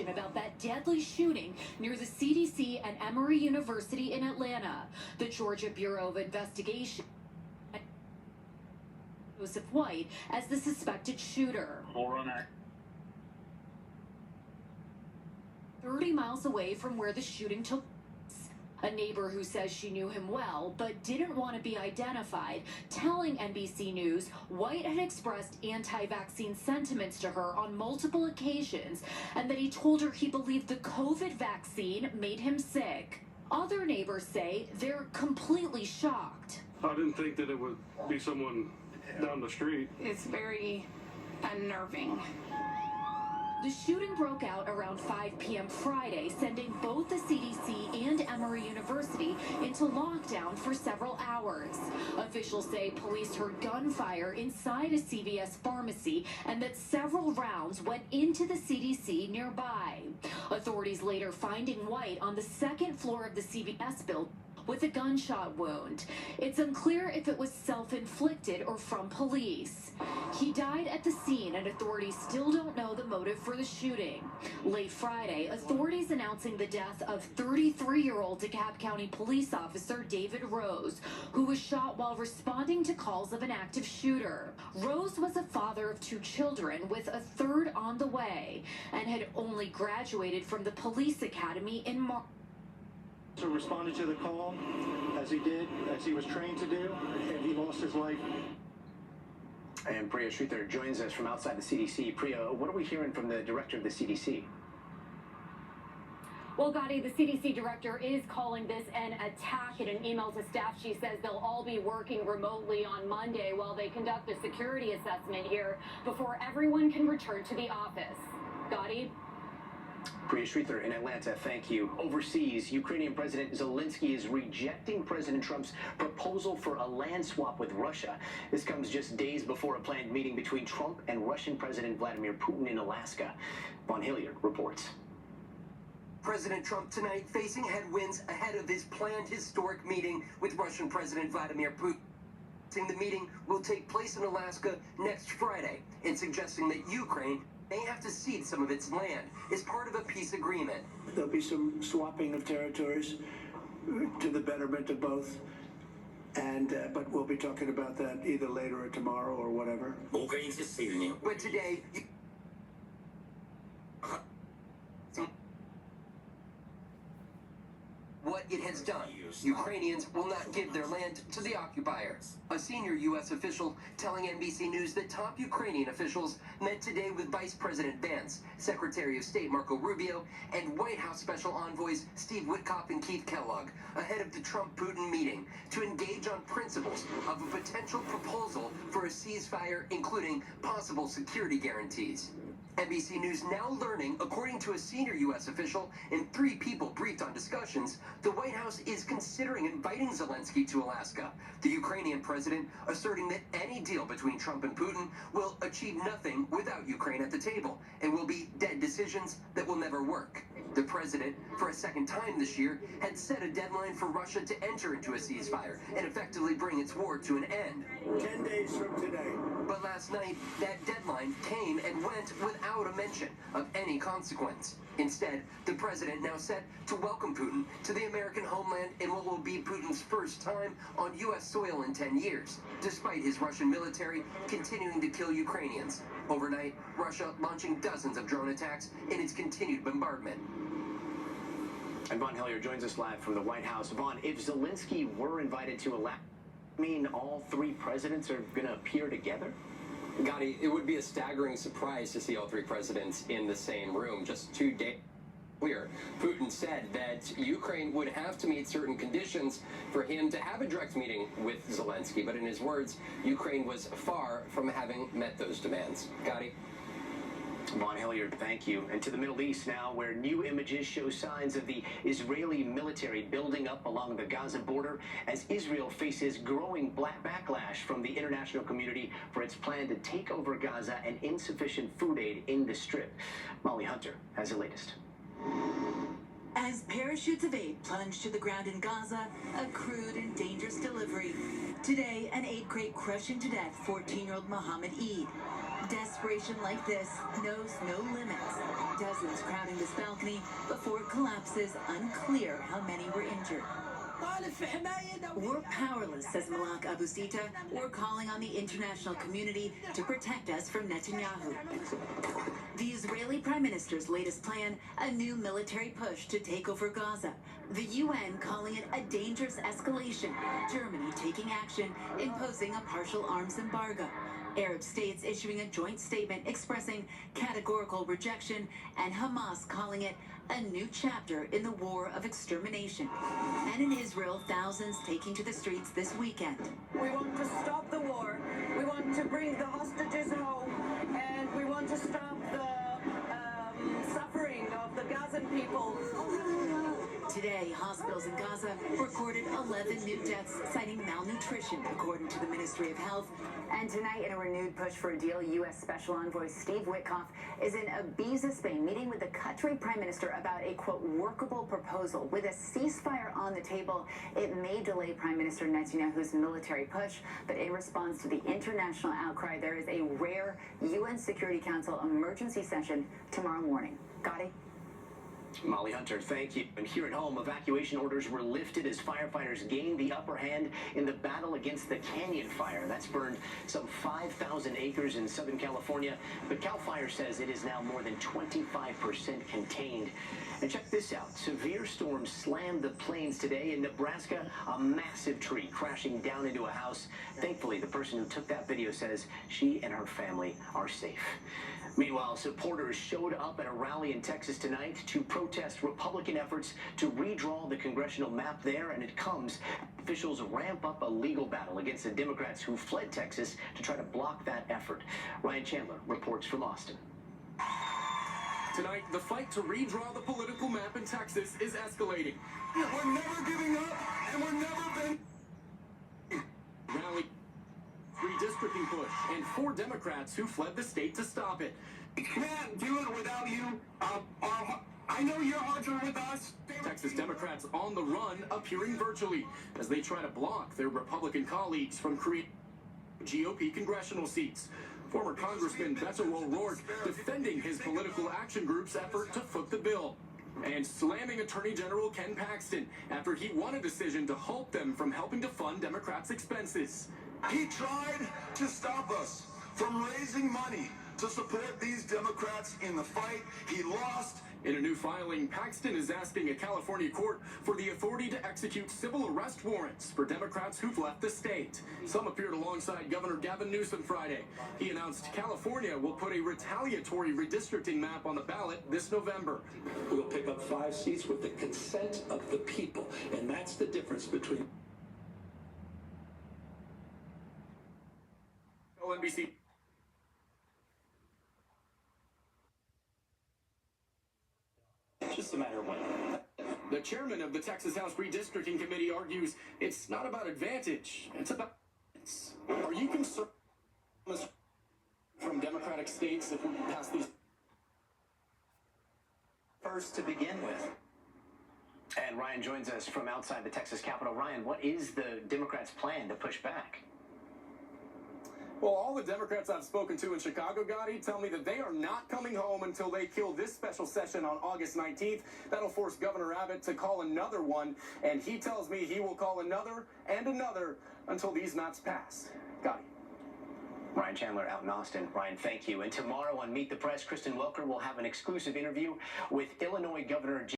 investigation about that deadly shooting near the CDC and Emory University in Atlanta. The Georgia Bureau of Investigation Joseph White as the suspected shooter. 30 miles away from where the shooting took place. A neighbor who says she knew him well but didn't want to be identified, telling NBC News White had expressed anti-vaccine sentiments to her on multiple occasions and that he told her he believed the COVID vaccine made him sick. Other neighbors say they're completely shocked. I didn't think that it would be someone down the street. It's very unnerving. The shooting broke out around 5 p.m. Friday, sending both the CDC and Emory University into lockdown for several hours. Officials say police heard gunfire inside a CVS pharmacy and that several rounds went into the CDC nearby. Authorities later finding White on the second floor of the CVS building with a gunshot wound. It's unclear if it was self-inflicted or from police. He died at the scene and authorities still don't know the motive for the shooting. Late Friday, authorities announcing the death of 33-year-old DeKalb County police officer David Rose, who was shot while responding to calls of an active shooter. Rose was a father of 2 children with a third on the way and had only graduated from the police academy in March. So responded to the call as he did, as he was trained to do, and he lost his life. And Priya Sridhar joins us from outside the CDC. Priya, what are we hearing from the director of the CDC? Well, Gotti, the CDC director is calling this an attack. In an email to staff, she says they'll all be working remotely on Monday while they conduct a security assessment here before everyone can return to the office. Gotti? Priya Sridhar in Atlanta, thank you. Overseas, Ukrainian President Zelensky is rejecting President Trump's proposal for a land swap with Russia. This comes just days before a planned meeting between Trump and Russian President Vladimir Putin in Alaska. Von Hilliard reports. President Trump tonight facing headwinds ahead of his planned historic meeting with Russian President Vladimir Putin. The meeting will take place in Alaska next Friday and suggesting that Ukraine may have to cede some of its land as part of a peace agreement. There'll be some swapping of territories to the betterment of both, and but we'll be talking about that either later or tomorrow or whatever. But today, what it has done. Ukrainians will not give their land to the occupiers. A senior U.S. official telling NBC News that top Ukrainian officials met today with Vice President Vance, Secretary of State Marco Rubio, and White House Special Envoys Steve Witkoff and Keith Kellogg ahead of the Trump-Putin meeting to engage on principles of a potential proposal for a ceasefire, including possible security guarantees. NBC News now learning, according to a senior U.S. official and 3 people briefed on discussions, the White House is considering inviting Zelensky to Alaska. The Ukrainian president asserting that any deal between Trump and Putin will achieve nothing without Ukraine at the table and will be dead decisions that will never work. The president, for a second time this year, had set a deadline for Russia to enter into a ceasefire and effectively bring its war to an end. 10 days from today. But last night, that deadline came and went without a mention of any consequence. Instead, the president now set to welcome Putin to the American homeland in what will be Putin's first time on U.S. soil in 10 years, despite his Russian military continuing to kill Ukrainians. Overnight, Russia launching dozens of drone attacks in its continued bombardment. And Von Hilliard joins us live from the White House. Von, if Zelensky were invited to Alaska, mean all 3 presidents are going to appear together? Gotti, it would be a staggering surprise to see all 3 presidents in the same room. Just 2 days clear, Putin said that Ukraine would have to meet certain conditions for him to have a direct meeting with Zelensky. But in his words, Ukraine was far from having met those demands. Gotti? Von Hilliard, thank you. And to the Middle East now, where new images show signs of the Israeli military building up along the Gaza border as Israel faces growing backlash from the international community for its plan to take over Gaza and insufficient food aid in the Strip. Molly Hunter has the latest. As parachutes of aid plunge to the ground in Gaza, a crude and dangerous delivery. Today, an aid crate crushing to death 14-year-old Mohammed Eid. Desperation like this knows no limits. Dozens crowding this balcony before it collapses, unclear how many were injured. We're powerless, says Malak Abu Sita. We're calling on the international community to protect us from Netanyahu. The Israeli Prime Minister's latest plan, a new military push to take over Gaza. The UN calling it a dangerous escalation. Germany taking action, imposing a partial arms embargo. Arab states issuing a joint statement expressing categorical rejection, and Hamas calling it a new chapter in the war of extermination. And in Israel, thousands taking to the streets this weekend. We want to stop the war. We want to bring the hostages home. And we want to stop the suffering of the Gazan people. Today, hospitals in Gaza recorded 11 new deaths, citing malnutrition, according to the Ministry of Health. And tonight, in a renewed push for a deal, U.S. Special Envoy Steve Witkoff is in Ibiza, Spain, meeting with the Qatari Prime Minister about a, quote, workable proposal. With a ceasefire on the table, it may delay Prime Minister Netanyahu's military push, but in response to the international outcry, there is a rare UN Security Council emergency session tomorrow morning. Gotti? Molly Hunter, thank you. And here at home, evacuation orders were lifted as firefighters gained the upper hand in the battle against the Canyon Fire. That's burned some 5,000 acres in Southern California, but CAL FIRE says it is now more than 25% contained. And check this out. Severe storms slammed the plains today in Nebraska. A massive tree crashing down into a house. Thankfully, the person who took that video says she and her family are safe. Meanwhile, supporters showed up at a rally in Texas tonight to protest Republican efforts to redraw the congressional map there, and it comes as officials ramp up a legal battle against the Democrats who fled Texas to try to block that effort. Ryan Chandler reports from Austin. Tonight, the fight to redraw the political map in Texas is escalating. We're never giving up, and we're never been... Rally, redistricting push, and 4 Democrats who fled the state to stop it. We can't do it without you. I know your hearts are with us. Texas Democrats on the run, appearing virtually, as they try to block their Republican colleagues from creating GOP congressional seats. Former Congressman Beto O'Rourke defending his political action group's effort to foot the bill. And slamming Attorney General Ken Paxton after he won a decision to halt them from helping to fund Democrats' expenses. He tried to stop us from raising money to support these Democrats in the fight. He lost. In a new filing, Paxton is asking a California court for the authority to execute civil arrest warrants for Democrats who've left the state. Some appeared alongside Governor Gavin Newsom Friday. He announced California will put a retaliatory redistricting map on the ballot this November. We'll pick up 5 seats with the consent of the people, and that's the difference between... NBC. Just a matter of when. The chairman of the Texas House Redistricting Committee argues it's not about advantage, it's about... Are you concerned from Democratic states if we pass these... First to begin with. And Ryan joins us from outside the Texas Capitol. Ryan, what is the Democrats' plan to push back? Well, all the Democrats I've spoken to in Chicago, Gotti, tell me that they are not coming home until they kill this special session on August 19th. That'll force Governor Abbott to call another one, and he tells me he will call another and another until these maps pass. Gotti. Ryan Chandler out in Austin. Ryan, thank you. And tomorrow on Meet the Press, Kristen Welker will have an exclusive interview with Illinois Governor